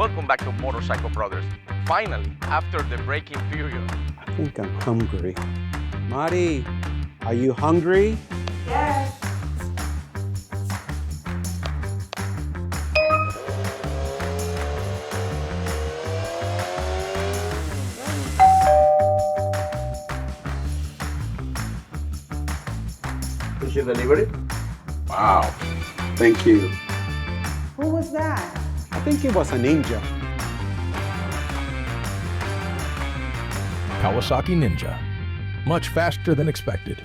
Welcome back to Motorcycle Brothers. Finally, after the breaking period. I think I'm hungry. Mari, are you hungry? Yes. Sushi Delivery? Wow. Thank you. Who was that? I think it was a ninja. Kawasaki Ninja. Much faster than expected.